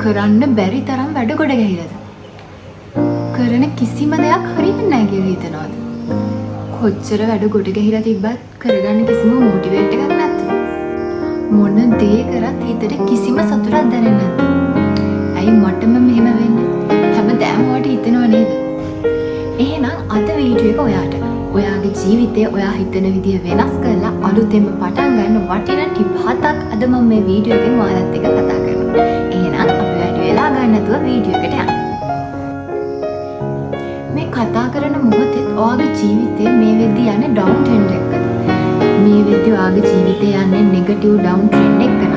කරන්න බැරි තරම් වැඩ ගොඩ ගැහිලාද? කරන කිසිම දෙයක් හරියන්නේ නැහැ කියලා හිතනවාද? කොච්චර වැඩ ගොඩ ගැහිලා තිබ්බත් කරගන්න කිසිම මොටිවේට් එකක් නැද්ද? මොන දේ කරත් හිතට කිසිම සතුටක් දැනෙන්නේ නැද්ද? ඇයි මටම මෙහෙම වෙන්නේ? හැමදාම ඔයාට හිතෙනව නේද? එහෙනම් අද වීඩියෝ එක ඔයාට ඔයාගේ ජීවිතය ඔයා හිතන විදිය වෙනස් කරලා අලුතෙන්ම පටන් ගන්න වටිනා ටිප් 7ක් අද මම මේ වීඩියෝ එකෙන් ඔයාලත් එක්ක කතා කරනවා. එහෙනම් අපි වැඩි වෙලා ගන්න නැතුව වීඩියෝ එකට යමු. මේ කතා කරන මොහොතේ ඔයාගේ ජීවිතේ මේ වෙද්දී යන්නේ ඩවුන් ට්‍රෙන්ඩ් එකකද? මේ වෙද්දී ඔයාගේ ජීවිතේ යන්නේ නෙගටිව් ඩවුන් ට්‍රෙන්ඩ් එකකද?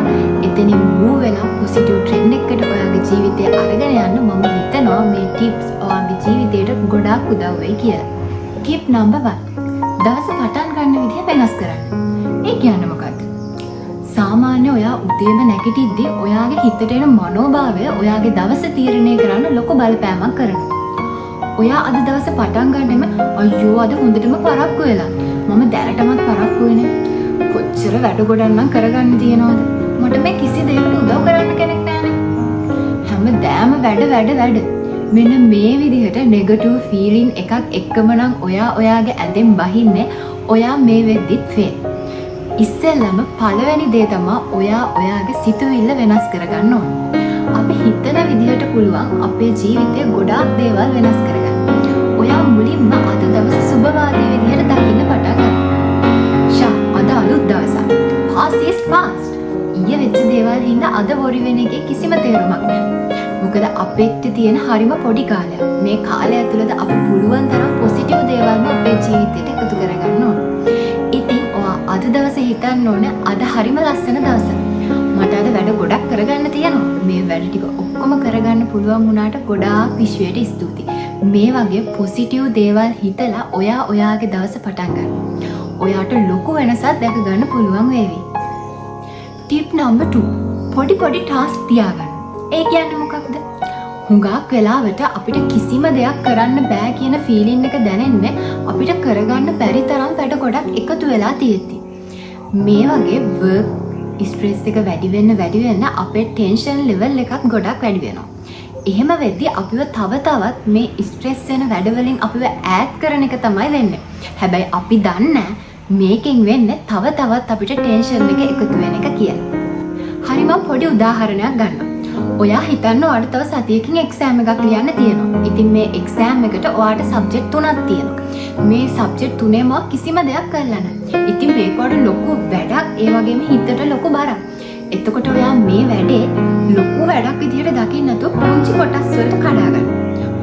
එතනින් මූව් වෙලා පොසිටිව් ට්‍රෙන්ඩ් එකකට ඔයාගේ ජීවිතය අරගෙන යන්න මම හිතනවා මේ ටිප්ස් ඔයාගේ ජීවිතයට ගොඩාක් උදව් වෙයි කියලා. Tip number 1. දවස පටන් ගන්න විදිහ වෙනස් කරන්න. ඒ කියන්නේ මොකක්ද? සාමාන්‍ය ඔයා උදේම නැගිටිද්දී ඔයාගේ හිතට එන මනෝභාවය ඔයාගේ දවස තීරණය කරන්න ලොකු බලපෑමක් කරනවා. ඔයා අද දවස පටන් ගන්නෙම අයියෝ අද හොඳටම පරක්කු වෙලා. මම දැනටමත් පරක්කු වෙන්නේ. කොච්චර වැඩ ගොඩක් නම් කරගන්න තියනවද? මට මේ කිසි දෙයකට උදව් කරන්න කෙනෙක් නැහැනේ. හැමදාම වැඩ. මෙන්න මේ විදිහට නෙගටිව් ෆීලිං එකක් එක්කම නම් ඔයා ඔයාගේ ඇඳෙන් බහින්නේ. ඔයා මේ වෙද්දිත් ෆේල්. ඉස්සෙල්ලම පළවෙනි දේ තමයි ඔයා ඔයාගේ සිතුවිල්ල වෙනස් කරගන්න ඕන. අපි හිතන විදිහට පුළුවන් අපේ ජීවිතේ ගොඩාක් දේවල් වෙනස් කරගන්න. ඔයා මුලින්ම අද දවස සුබවාදී විදිහට දකින්න පටන් ගන්න. අද අලුත් දවසක්. Past is past. ඊයේ වෙච්ච දේවල් හින්දා අද වොරි වෙන එකේ කිසිම තේරුමක් නැහැ. මොකද අපිට තියෙන හරිම පොඩි කාලයක්. මේ කාලය ඇතුළත අපි පුළුවන් තරම් පොසිටිව් දේවල්ම අපේ ජීවිතයට එකතු කරගන්න ඕන. ඉතින් ඔයා අද දවසේ හිතන්න ඕන අද හරිම ලස්සන දවසක්. මට අද වැඩ ගොඩක් කරගන්න තියෙනවා. මේ වැඩ ටික ඔක්කොම කරගන්න පුළුවන් වුණාට ගොඩාක් විශ්වයට ස්තුතියි. මේ වගේ පොසිටිව් දේවල් හිතලා ඔයා ඔයාගේ දවස පටන් ගන්න. ඔයාට ලොකු වෙනසක් දැක ගන්න පුළුවන් වේවි. Tip number 2. පොඩි ටාස්ක් තියාගන්න. ඒ කියන්නේ මොකක්ද? හුඟක් වෙලාවට අපිට කිසිම දෙයක් කරන්න බෑ කියන ෆීලිං එක දැනෙන්නේ අපිට කරගන්න බැරි තරම් වැඩ ගොඩක් එකතු වෙලා තියෙද්දි. මේ වගේ වර්ක් ස්ට්‍රෙස් එක වැඩි වෙන්න අපේ ටෙන්ෂන් ලෙවල් එකක් ගොඩක් වැඩි වෙනවා. එහෙම වෙද්දී අපිව තවත් මේ ස්ට්‍රෙස් වෙන වැඩවලින් අපිව ඈඩ් කරන එක තමයි වෙන්නේ. හැබැයි අපි දන්නේ මේකෙන් වෙන්නේ තවත් අපිට ටෙන්ෂන් එක එකතු වෙන එක කියලා. හරි මම පොඩි උදාහරණයක් ගන්නම්. ඔයා හිතන්න ඔයාට තව සතියකින් එක්සෑම් එකක් ලියන්න තියෙනවා. ඉතින් මේ එක්සෑම් එකට ඔයාට සබ්ජෙක්ට් 3ක් තියෙනවා. මේ සබ්ජෙක්ට් 3ෙම කිසිම දෙයක් කරලා නැහැ. ඉතින් මේක වල ලොකු වැඩක්, ඒ වගේම හිතට ලොකු බරක්. එතකොට ඔයා මේ වැඩේ ලොකු වැඩක් විදිහට දකින්න නැතුව පුංචි කොටස් වලට කඩා ගන්න.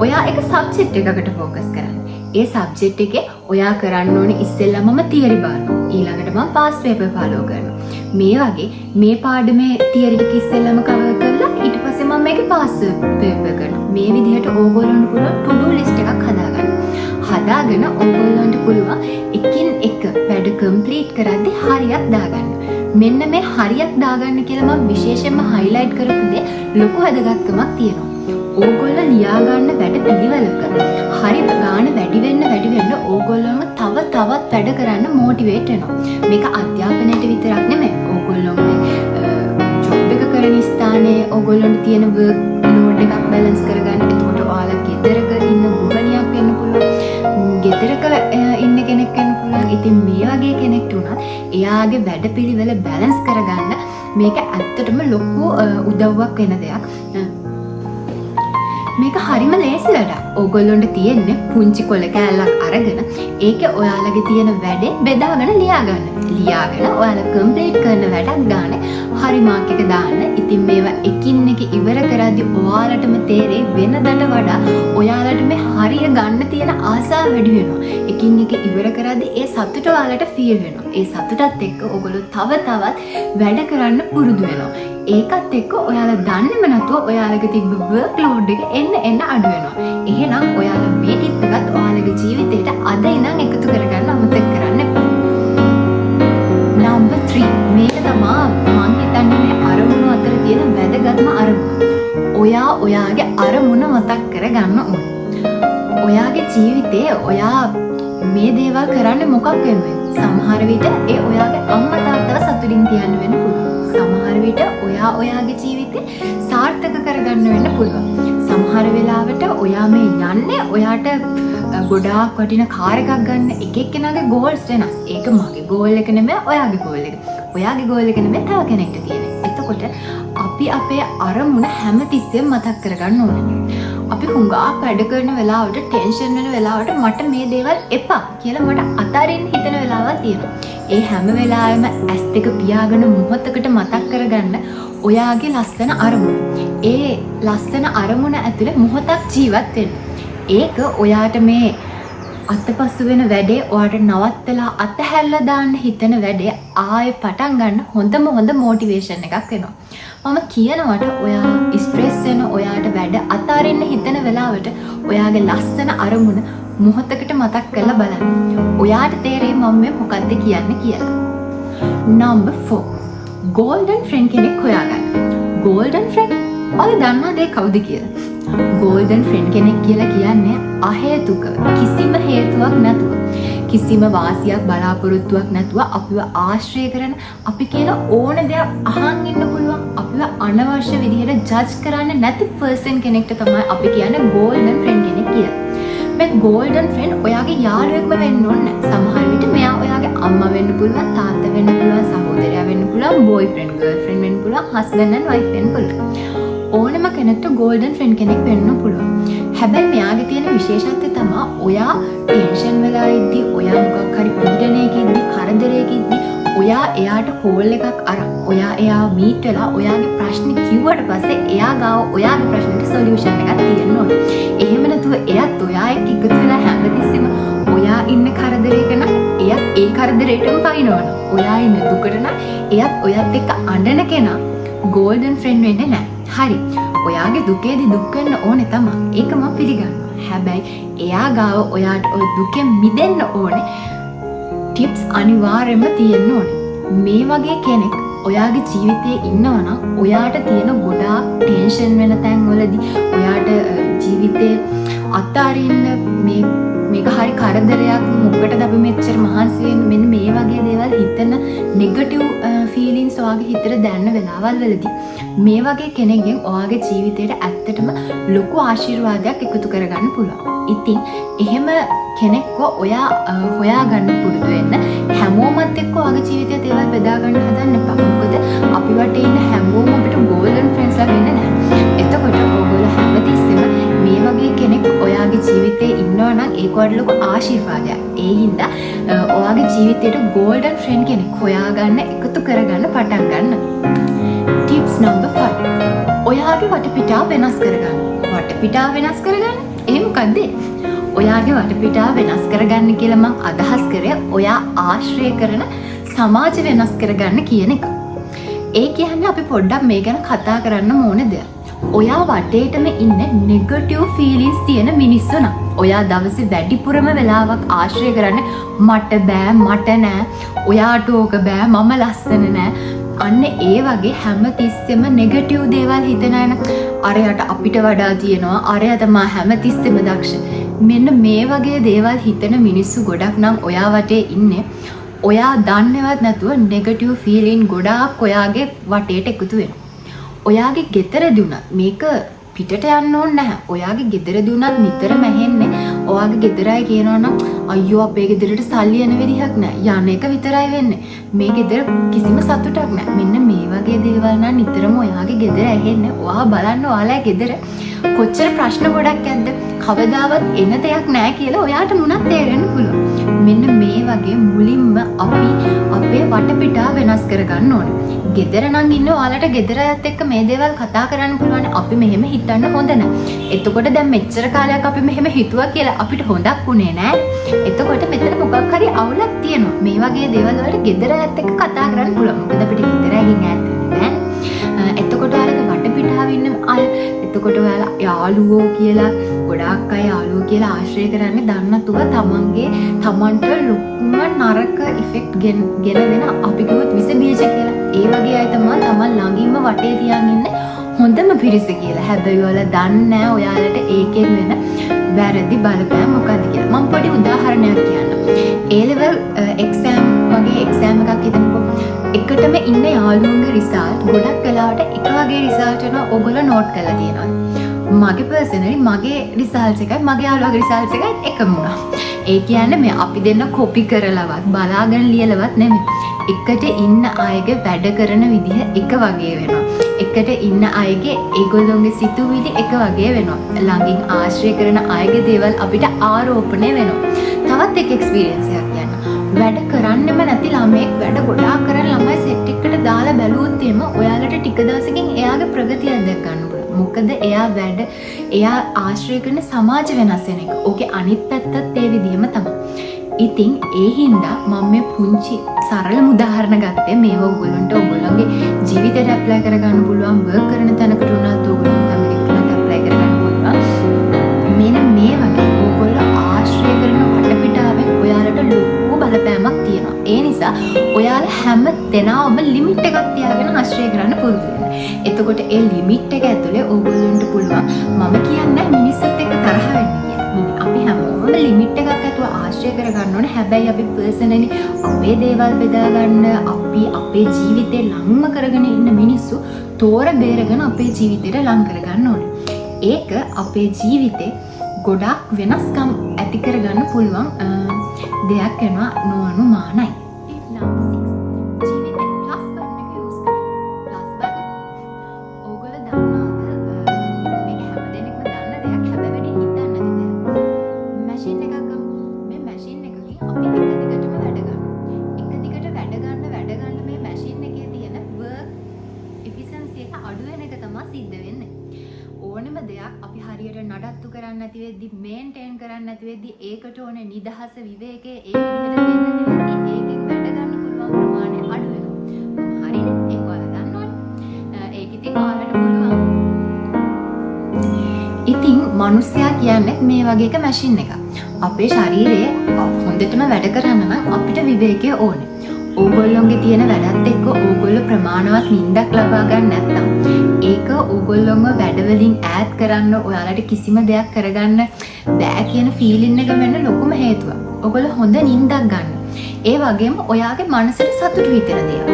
ඔයා එක සබ්ජෙක්ට් එකකට ફોකස් කරන්න. ඒ සබ්ජෙක්ට් එකේ ඔයා කරන්න ඕනේ ඉස්සෙල්ලාම තියරි බලනවා. ඊළඟට මම පාස් පේපර් ෆලෝ කරනවා. මේ වගේ මේ පාඩමේ තියරි ටික ඉස්සෙල්ලාම කවර් කරලා ඊට පස්සේ මම මේකේ පාස් පේපර් කරනවා. මේ විදිහට ඕගොල්ලන්ට පුළුවන් ටු ඩු ලිස්ට් එකක් හදාගන්න. හදාගෙන ඕගොල්ලන්ට පුළුවන් එකින් එක වැඩ කම්ප්ලීට් කරද්දී හරියක් දාගන්න. මෙන්න මේ හරියක් දාගන්න කියලා මම විශේෂයෙන්ම හයිලයිට් කරපු දේ ලොකු වැදගත්කමක් තියෙනවා. ඕගොල්ලෝ ලියා ගන්න වැඩ පිළිවෙලක හරි ගාන වැඩි වෙන්න ඕගොල්ලෝම තවත් වැඩ කරන්න මොටිවේට් වෙනවා. මේක අධ්‍යාපනයට විතරක් නෙමෙයි. ඕගොල්ලෝගේ ජොබ් එක කරන ස්ථානයේ ඕගොල්ලන්ට තියෙන වර්ක් ලෝඩ් එකක් බැලන්ස් කරගන්න. එතකොට ඔයාලා ගෙදරක ඉන්න ගෘහණියක් වෙන්න පුළුවන්. ගෙදරක ඉන්න කෙනෙක් වෙන්න පුළුවන්. ඉතින් මේ වගේ කෙනෙක්ට උනත් එයාගේ වැඩපිළිවෙල බැලන්ස් කරගන්න මේක ඇත්තටම ලොකු උදව්වක් වෙන දෙයක්. මේක හරිම ලේසි වැඩක්. ඕගොල්ලොන්ට තියෙන්නේ පුංචි කොළ කෑල්ලක් අරගෙන ඒකේ ඔයාලගේ තියෙන වැඩේ බෙදාගෙන ලියාගෙන ඔයාලා කම්ප්ලීට් කරන වැඩක් ගන්න හරි මාක් එක දාන්න. ඉතින් මේවා එකින් එක ඉවර කරද්දී ඔයාලටම තේරෙයි වෙනදට වඩා ඔයාලට මේ හරිය ගන්න තියෙන ආසාව වැඩි වෙනවා. එකින් එක ඉවර කරද්දී ඒ සතුට ඔයාලට ෆීල් වෙනවා. ඒ සතුටත් එක්ක ඔයගොල්ලෝ තවත් වැඩ කරන්න පුරුදු වෙනවා. ඒකත් එක්ක ඔයාලා දන්නේම නැතුව ඔයාලගේ තිබ්බ වර්ක් ලෝඩ් එක එන්න අඩු වෙනවා. එහෙනම් ඔයාලා මේ ටිප් එකත් ඔයාලගේ ජීවිතේට අද ඉඳන් එකතු කරගන්න අමතක කරන්න එපා. නම්බර් 3. මේක තමයි මම හිතන්නේ මේ අරමුණු අතර තියෙන වැදගත්ම අරමුණ. ඔයා ඔයාගේ අරමුණ මතක් කරගන්න ඕන. ඔයාගේ ජීවිතේ ඔයා මේ දේවල් කරන්නේ මොකක් වෙනුවෙන්ද? සමහර විට ඒ ඔයාගේ අම්මා තාත්තව සතුටින් තියන්න වෙන්න පුළුවන්. සමහර විට ඔයා ඔයාගේ ජීවිතේ සාර්ථක කරගන්න වෙන්න පුළුවන්. සමහර වෙලාවට ඔයා මේ යන්නේ ඔයාට ගොඩාක් වටින කාර් එකක් ගන්න එක එක්කෙනාගේ ගෝල්ස් වෙනස්. ඒක මගේ ගෝල් එක නෙමෙයි ඔයාගේ ගෝල් එක. ඔයාගේ ගෝල් එක නෙමෙයි තව කෙනෙක්ට තියෙන. එතකොට අපි අපේ අරමුණ හැමතිස්සෙම මතක් කරගන්න ඕනේ. අපි හුඟක් වැඩ කරන වෙලාවට ටෙන්ෂන් වෙන වෙලාවට මට මේ දේවල් එපා කියලා මට අතාරින්න හිතෙන වෙලාවක් තියෙනවා. ඒ හැම වෙලාවෙම ඇස් දෙක පියාගෙන මොහොතකට මතක් කරගන්න ඔයාගේ ලස්සන අරමුණ. ඒ ලස්සන අරමුණ ඇතුලේ මොහොතක් ජීවත් වෙන්න. ඒක ඔයාට මේ අතපසු වෙන වැඩේ ඔයාට නවත්තලා අතහැරලා දාන්න හිතන වැඩේ ආයෙ පටන් ගන්න හොඳ මොටිවේෂන් එකක් වෙනවා. මම කියනවට ඔයා ස්ට්‍රෙස් වෙන ඔයාට වැඩ අතාරින්න හිතන වෙලාවට ඔයාගේ ලස්සන අරමුණ මොහොතකට මතක් කරලා බලන්න. ඔයාට තේරෙයි මම මේ මොකද්ද කියන්නේ කියලා. Number 4. Golden friend කෙනෙක් හොයාගන්න. Golden friend ඔයාලා දන්නවද ඒ කවුද කියලා? Golden friend කෙනෙක් කියලා කියන්නේ අහේතුක කිසිම හේතුවක් නැතුව කිසිම වාසියක් බලාපොරොත්තුවක් නැතුව අපිව ආශ්‍රය කරන අපි කියන ඕන දෙයක් අහන් ඉන්න පුළුවන් අපිව අනවශ්‍ය විදිහට ජජ් කරන්න නැති පර්සන් කෙනෙක්ට තමයි අපි කියන්නේ golden friend කෙනෙක් කියලා. මේ golden friend ඔයාගේ යාළුවෙක්ම වෙන්න ඕනේ. සමහර විට මෙයා ඔයාගේ අම්මා වෙන්න පුළුවන්, තාත්තා වෙන්න පුළුවන්, සහෝදරයා වෙන්න පුළුවන්, boyfriend girlfriend වෙන්න පුළුවන්, husband and wife වෙන්න පුළුවන්. ඕනම කෙනෙක්ට golden friend කෙනෙක් වෙන්න පුළුවන්. හැබැයි මෙයාගේ තියෙන විශේෂත්වය තමයි ඔයා ටෙන්ෂන් වෙලා ඉද්දි, ඔයා මොකක් හරි පීඩනයක ඉද්දි, කරදරයක ඉද්දි, ඔයා එයාට කෝල් එකක් අරන්, ඔයා එයාව මීට් වෙලා ඔයාගේ ප්‍රශ්න කිව්වට පස්සේ එයා ගාව ඔයාගේ ප්‍රශ්නෙට සොලියුෂන් එකක් තියෙන්න ඕනේ. එහෙම නැතුව එයාත් ඔයා එක්ක එකතු වෙලා හැමතිස්සෙම ඔයා ඉන්න කරදරයක නම් එයාත් ඒ කරදරේටම පයින්නවනේ. ඔයා ඉන්න දුකට නම් එයාත් ඔයත් එක්ක අඬන කෙනා golden friend වෙන්නේ නැහැ. හරි. ඔයාගේ දුකේදී දුක් වෙන්න ඕනේ තමයි. ඒක මම පිළිගන්නවා. හැබැයි එයා ගාව ඔයාට ඔය දුකෙන් මිදෙන්න ඕනේ ටිප්ස් අනිවාර්යයෙන්ම තියෙන්න ඕනේ. මේ වගේ කෙනෙක් ඔයාගේ ජීවිතේ ඉන්නවා නම් ඔයාට තියෙන ගොඩාක් ටෙන්ෂන් වෙන තැන්වලදී ඔයාට ජීවිතේ අතාරින්න මේක හරි කරදරයක් මොකටද අපි මෙච්චර මහන්සි වෙන්නේ මෙන්න මේ වගේ දේවල් හිතන නෙගටිව් ෆීලිංස් ඔයාගේ හිතට දැනෙන වෙලාවල් වලදී මේ වගේ කෙනෙක්ගෙන් ඔයාගේ ජීවිතේට ඇත්තටම ලොකු ආශිර්වාදයක් එකතු කරගන්න පුළුවන්. ඉතින් එහෙම කෙනෙක්ව ඔයා හොයාගන්න පුරුදු වෙන්න. හැමෝමත් එක්ක ඔයාගේ ජීවිතයේ දේවල් බෙදා ගන්න හදන්න එපා. මොකද අපි වටේ ඉන්න හැමෝම අපිට golden friends ලා වෙන්නේ නැහැ. එතකොට ඔයගොල්ලෝ හැමතිස්සෙම මේ වගේ කෙනෙක් ඔයාගේ ජීවිතේ ඉන්නවා නම් ඒක වඩා ලොකු ආශිර්වාදයක්. ඒ හින්දා ඔයාගේ ජීවිතේට golden friend කෙනෙක් හොයාගන්න එකතු කරගන්න පටන් ගන්න. Tips number 5. ඔයාගේ වටපිටාව වෙනස් කරගන්න. වටපිටාව වෙනස් කරගන්න? ඒ මොකද්ද? ඔයාගේ වටපිටාව වෙනස් කරගන්න කියලා මම අදහස් කරේ ඔයා ආශ්‍රය කරන සමාජ වෙනස් කරගන්න කියන එක. ඒ කියන්නේ අපි පොඩ්ඩක් මේ ගැන කතා කරන්න ඕන දෙයක්. ඔයා වටේටම ඉන්න නෙගටිව් ෆීලිංස් තියෙන මිනිස්සු නම් ඔයා දවසේ වැඩිපුරම වෙලාවක් ආශ්‍රය කරන්නේ මට බෑ, මට නෑ, ඔයාට ඕක බෑ, මම ලස්සන නෑ. අන්න ඒ වගේ හැමතිස්සෙම නෙගටිව් දේවල් හිතන අය අරයට අපිට වඩා තියෙනවා, අරයා තමයි හැමතිස්සෙම දක්ෂ. මෙන්න මේ වගේ දේවල් හිතන මිනිස්සු ගොඩක් නම් ඔයා වටේ ඉන්නේ. ඔයා දන්නේවත් නැතුව නෙගටිව් ෆීලිං ගොඩාක් ඔයාගේ වටේට එකතු වෙනවා. ඔයාගේ ගෙදරදී උනත් මේක පිටට යන්න ඕනේ නැහැ. ඔයාගේ ගෙදරදී උනත් නිතරම ඇහෙන්නේ ඔයාගේ ගෙදර අය කියනවා නම් අයියෝ අපේ ගෙදරට සල්ලි යන විදිහක් නැහැ. යන එක විතරයි වෙන්නේ. මේ ගෙදර කිසිම සතුටක් නැහැ. මෙන්න මේ වගේ දේවල් නම් නිතරම ඔයාගේ ගෙදර ඇහෙන්නේ. ඔයා බලන්න ඔයාලා ගෙදර කොච්චර ප්‍රශ්න ගොඩක් ඇද්ද? කවදාවත් එන දෙයක් නැහැ කියලා ඔයාට මුණක් තේරෙන්න පුළුවන්. මෙන්න මේ වගේ මුලින්ම අපි අපේ වටපිටාව වෙනස් කරගන්න ඕනේ. ගෙදර නම් ඉන්න ඔයාලට ගෙදර අයත් එක්ක මේ දේවල් කතා කරන්න පුළුවන්. අපි මෙහෙම හිතන්න හොඳ නැහැ. එතකොට දැන් මෙච්චර කාලයක් අපි මෙහෙම හිතුවා කියලා අපිට හොඳක් උනේ නැහැ. එතකොට මෙතන මොකක් හරි අවුලක් තියෙනවා. මේ වගේ දේවල් වලට ගෙදර අයත් එක්ක කතා කරන්න පුළුවන්. මොකද අපිට ගෙදර අයින් ඈත් වෙන්න බෑනේ. එතකොට ඔයාලගේ වටපිටාව ඉන්න අය එතකොට ඔයාලා යාළුවෝ කියලා ගොඩාක් අය යාළුවෝ කියලා ආශ්‍රය කරන්නේ දන්නතුව තමන්ට ලොකුම නරක ඉෆෙක්ට් ගෙන දෙන අපි කිව්වොත් විස බීජ කියලා. ඒ වගේ අය තමයි තමන් ළඟින්ම වටේ තියන් ඉන්නේ හොඳම පිරිස කියලා. හැබැයි ඔයාලා දන්නේ නැහැ ඔයාලට ඒකෙන් වෙන වැරදි බලපෑම් මොකක්ද කියලා. මම පොඩි උදාහරණයක් කියන්නම්. A level exam වගේ exam එකක් හිතමුකෝ. එක එකටම ඉන්න යාළුවන්ගේ රිසල්ට් ගොඩක් වෙලාවට එක වගේ රිසල්ට් වෙනවා ඔයගොල්ලෝ නෝට් කරලා තියෙනවා. මගේ පර්සනලි මගේ රිසල්ට්ස් එකයි මගේ යාළුවගේ රිසල්ට්ස් එකයි එකම වුණා. ඒ කියන්නේ මේ අපි දෙන්න කොපි කරලවත් බලාගෙන ලියලවත් නෙමෙයි. එකට ඉන්න අයගේ වැඩ කරන විදිහ එක වගේ වෙනවා. එකට ඉන්න අයගේ ඒගොල්ලෝගේ සිතුවිලි එක වගේ වෙනවා. ළඟින් ආශ්‍රය කරන අයගේ දේවල් අපිට ආරෝපණය වෙනවා. තවත් එක එක්ස්පීරියන්ස් එකක් කියන්න. වැඩ කරන්නෙම නැති ළමයෙක් වැඩ ගොඩාක් කරන ළමයි සෙට් එකකට දාලා බැලුවොත් එම ඔයාලට ටික දවසකින් එයාගේ ප්‍රගතිය දැක ගන්න පුළුවන්. මොකද එයා ආශ්‍රය කරන සමාජ වෙනස් වෙන එක. ඕකේ අනිත් පැත්තත් ඒ විදිහම තමයි. ඉතින් ඒ හින්දා මම මේ පුංචි සරලම උදාහරණ ගත්තේ මේව ඔයගොල්ලන්ට ඔයගොල්ලන්ගේ ජීවිතයට ඇප්ලයි කරගන්න පුළුවන් වර්ක් කරන තැනකට උනත් ඔයගොල්ලෝ ෆැමිලි එකට ඇප්ලයි කරගන්න පුළුවන්. මෙන්න මේ වගේ ඔයගොල්ලෝ ආශ්‍රය කරන වටපිටාවෙන් ඔයාලට ලොකු බලපෑමක් තියෙනවා. ඒ නිසා ඔයාලා හැම දෙනාම ලිමිට් එකක් තියාගෙන ආශ්‍රය කරන්න පුරුදු වෙන්න. එතකොට ඒ ලිමිට් එක ඇතුලේ ඔයගොල්ලන්ට පුළුවන් මම කියන්නේ මිනිස්සුත් එක්ක තරහ වෙන්න කියලා. අපි හැමෝම ලිමිට් එකක් ඇතුව ආශ්‍රය කරගන්න ඕනේ. හැබැයි අපි පර්සනලි අපේ දේවල් බෙදා ගන්න අපි අපේ ජීවිතේ ලංම කරගෙන ඉන්න මිනිස්සු තෝර බේරගෙන අපේ ජීවිතේට ලං කරගන්න ඕනේ. ඒක අපේ ජීවිතේ ගොඩාක් වෙනස්කම් ඇති කරගන්න පුළුවන් දෙයක් වෙනවා නොඅනුමානයි. අපි හරියට නඩත්තු කරන්න නැති වෙද්දි මේන්ටේන් කරන්න නැති වෙද්දි ඒකට ඕනේ නිදහස විවේකයේ ඒ විදිහට දෙන්න නැති ඒකෙන් වැඩ ගන්න පුළුවන් ප්‍රමාණය අඩු වෙනවා. හරිද? ඒක ඔයාලා දන්නවනේ. ඒක ඉතින් ඔයාලට පුළුවන්. ඉතින් මිනිස්සයා කියන්නේ මේ වගේ එක මැෂින් එකක්. අපේ ශරීරයේ හොඳටම වැඩ කරන්න නම් අපිට විවේකය ඕනේ. ඕගොල්ලොන්ගේ තියෙන වැඩත් එක්ක ඕගොල්ලෝ ප්‍රමාණවත් නිින්දක් ලබා ගන්න නැත්නම් ඒක ඕගොල්ලොන්ව වැඩවලින් ඈත් කරන්න ඔයාලට කිසිම දෙයක් කරගන්න බෑ කියන ෆීලින් එක වෙන්න ලොකුම හේතුවක්. ඕගොල්ලෝ හොඳ නිින්දක් ගන්න. ඒ වගේම ඔයාගේ මනසට සතුට හිතෙන දේවල්.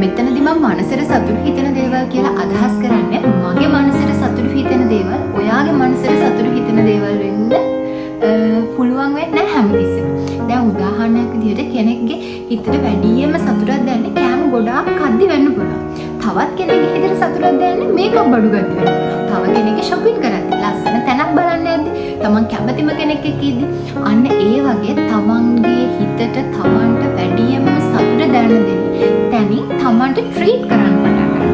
මෙතනදී මම මනසට සතුට හිතෙන දේවල් කියලා අදහස් කරන්නේ මගේ මනසට සතුට හිතෙන දේවල් ඔයාගේ මනසට සතුට හිතෙන දේවල් වෙන්න පුළුවන් වෙන්නේ නැහැ හැමතිස්සෙම. දැන් උදාහරණයක් විදිහට කෙනෙක්ගේ හිතට වැඩියෙන්ම සතුටක් දැනෙන්නේ කෑම ගොඩාක් කද්දි වෙන්න පුළුවන්. තවත් කෙනෙක්ගේ හිතට සතුටක් දැනෙන්නේ මේකප් බඩු ගද්දි වෙන්න පුළුවන්. තව කෙනෙක්ගේ shopping කරද්දි ලස්සන තැනක් බලන්න යද්දි තමන් කැමතිම කෙනෙක් එක්ක ඉද්දි අන්න ඒ වගේ තමන්ගේ හිතට තමන්ට වැඩියෙන්ම සතුට දැනෙන තැනින් තමන්ට ට්‍රීට් කරන්න පටන් ගන්න.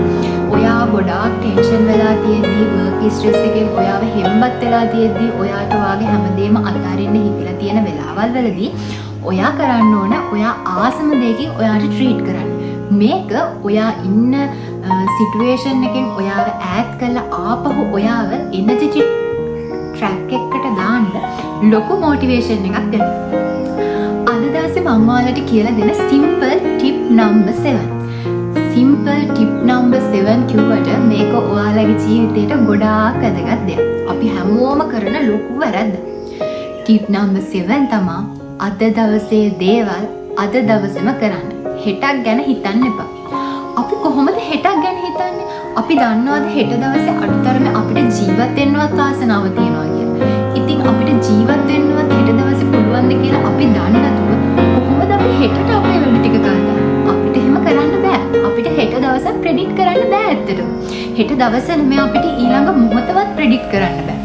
ඔයා ගොඩාක් ටෙන්ෂන් වෙලා තියෙද්දි වර්ක් ස්ට්‍රෙස් එකෙන් ඔයාව හෙම්බත් වෙලා තියෙද්දි ඔයාට ඔයාගේ හැමදේම අතාරින්න හිතලා තියෙන වෙලාවල් වලදී ඔයා කරන්න ඕන ඔයා ආසම දෙයකින් ඔයාට ට්‍රීට් කරන්න. මේක ඔයා ඉන්න සිටුේෂන් එකෙන් ඔයාව ඈත් කරලා ආපහු ඔයාව එනර්ජි ට්‍රැක් එකකට දාන්න ලොකු මොටිවේෂන් එකක් දෙනවා. අද දවසේ මම ඔයාලට කියලා දෙන simple tip number 7. Simple tip number 7 කිව්වට මේක ඔයාලගේ ජීවිතේට ගොඩාක් වැදගත් දෙයක්. අපි හැමෝම කරන ලොකු වැරද්ද. ටිප් නම්බර් 7 තමයි අද දවසේ දේවල් අද දවසේම කරන්න. හෙටක් ගැන හිතන්න එපා. අපි කොහොමද හෙටක් ගැන හිතන්නේ? අපි දන්නවද හෙට දවසේ අඩුතරමේ අපිට ජීවත් වෙන්නවත් වාසනාව තියනවා කියලා. ඉතින් අපිට ජීවත් වෙන්නවත් හෙට දවසේ පුළුවන්ද කියලා අපි දන්නේ නැතුව කොහොමද අපි හෙටට අපේ වැඩ ටික කරන්නේ? අපිට එහෙම කරන්න බෑ. අපිට හෙට දවසක් ප්‍රෙඩික්ට් කරන්න බෑ ඇත්තටම. හෙට දවසේ නෙමෙයි අපිට ඊළඟ මොහොතවත් ප්‍රෙඩික්ට් කරන්න බෑ.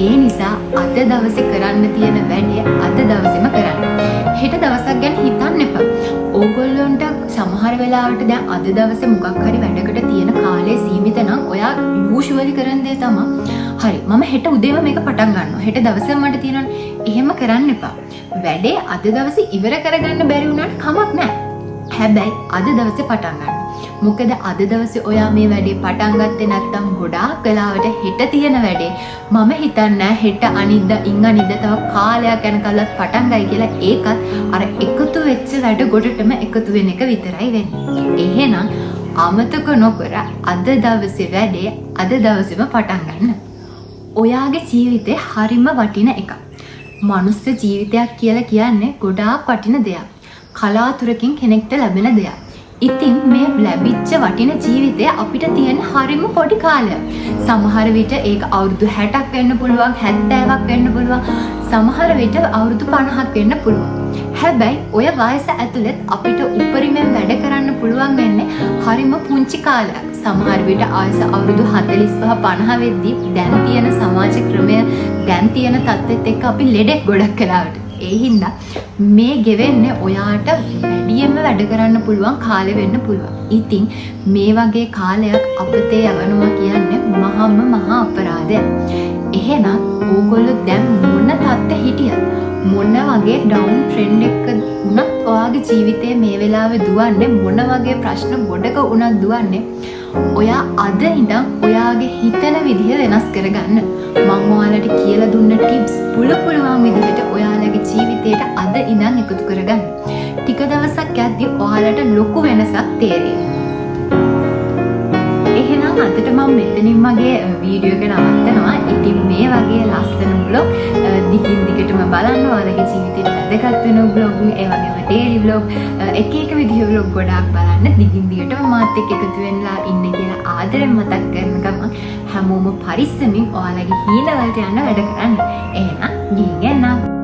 ඒ නිසා අද දවසේ කරන්න තියෙන වැඩේ අද දවසේම කරන්න. හෙට දවසක් ගැන හිතන්න එපා. ඕගොල්ලොන්ට සමහර වෙලාවට දැන් අද දවසේ මොකක් හරි වැඩකට තියෙන කාලය සීමිත නම් ඔයා යූෂුවලි කරන දේ තමයි හරි මම හෙට උදේම මේක පටන් ගන්නවා. හෙට දවසේම මට තියෙනවනේ. එහෙම කරන්න එපා. වැඩේ අද දවසේ ඉවර කරගන්න බැරි වුණාට කමක් නැහැ. හැබැයි අද දවසේ පටන් ගන්න. මොකද අද දවසේ ඔයා මේ වැඩේ පටන් ගත්තේ නැත්නම් ගොඩාක් වෙලාවට හෙට තියෙන වැඩේ මම හිතන්නේ හෙට අනිද්දා අනිද්දා තව කාලයක් යනකල්වත් පටන් ගයි කියලා ඒකත් අර එකතු වෙච්ච වැඩ ගොඩටම එකතු වෙන එක විතරයි වෙන්නේ. එහෙනම් අමතක නොකර අද දවසේ වැඩේ අද දවසේම පටන් ගන්න. ඔයාගේ ජීවිතේ හරිම වටින එකක්. මනුස්ස ජීවිතයක් කියලා කියන්නේ ගොඩාක් වටින දෙයක්. කලාතුරකින් කෙනෙක්ට ලැබෙන දෙයක්. ඉතින් මේ ලැබිච්ච වටින ජීවිතය අපිට තියෙන හරිම පොඩි කාලයක්. සමහර විට ඒක අවුරුදු 60ක් වෙන්න පුළුවන්, 70ක් වෙන්න පුළුවන්, සමහර විට අවුරුදු 50ක් වෙන්න පුළුවන්. හැබැයි ඔය වයස ඇතුළත අපිට උපරිමයෙන් වැඩ කරන්න පුළුවන් වෙන්නේ හරිම පුංචි කාලයක්. සමහර විට ආයස අවුරුදු 45 50 වෙද්දී දැන් තියෙන සමාජ ක්‍රමය, දැන් තියෙන තත්ත්වෙත් එක්ක අපි ලෙඩෙක් ගොඩක් කලාවට. ඒ හින්දා මේ ගෙවෙන්නේ ඔයාට වැඩියෙන්ම වැඩ කරන්න පුළුවන් කාලෙ වෙන්න පුළුවන්. ඉතින් මේ වගේ කාලයක් අපතේ යවනවා කියන්නේ මහා අපරාධයක්. එහෙනම් ඕගොල්ලෝ දැන් මොන තත්ත්වෙ හිටියත්, මොන වගේ ඩවුන් ට්‍රෙන්ඩ් එකක වුණත් ඔයාගේ ජීවිතේ මේ වෙලාවේ දුවන්නේ, මොන වගේ ප්‍රශ්න ගොඩක වුණත් දුවන්නේ, ඔයා අද ඉඳන් ඔයාගේ හිතන විදිහ වෙනස් කරගන්න. මම ඔයාලට කියලා දුන්න ටිප්ස් පුළුවන් විදිහට ඔයාලගේ ජීවිතේට අද ඉඳන් එකතු කරගන්න. ටික දවසක් යද්දී ඔයාලට ලොකු වෙනසක් තේරෙයි. එහෙනම් අදට මම මෙතනින් මගේ වීඩියෝ එක නවත්තනවා. ඉතින් මේ වගේ ලස්සන vlog දිගින් දිගටම බලන්න. ඔයාලගේ ජීවිතේට වැදගත් වෙන vlog, ඒ වගේම daily vlog, එක විදිහේ vlog ගොඩාක් බලන්න. දිගින් දිගටම මාත් එක්ක එකතු වෙන්නලා ඉන්න කියලා ආදරෙන් මතක් කරන ගමන් හැමෝම පරිස්සමින් ඔයාලගේ හීන වලට යන්න වැඩ කරන්න. එහෙනම් ගිහින් එන්න.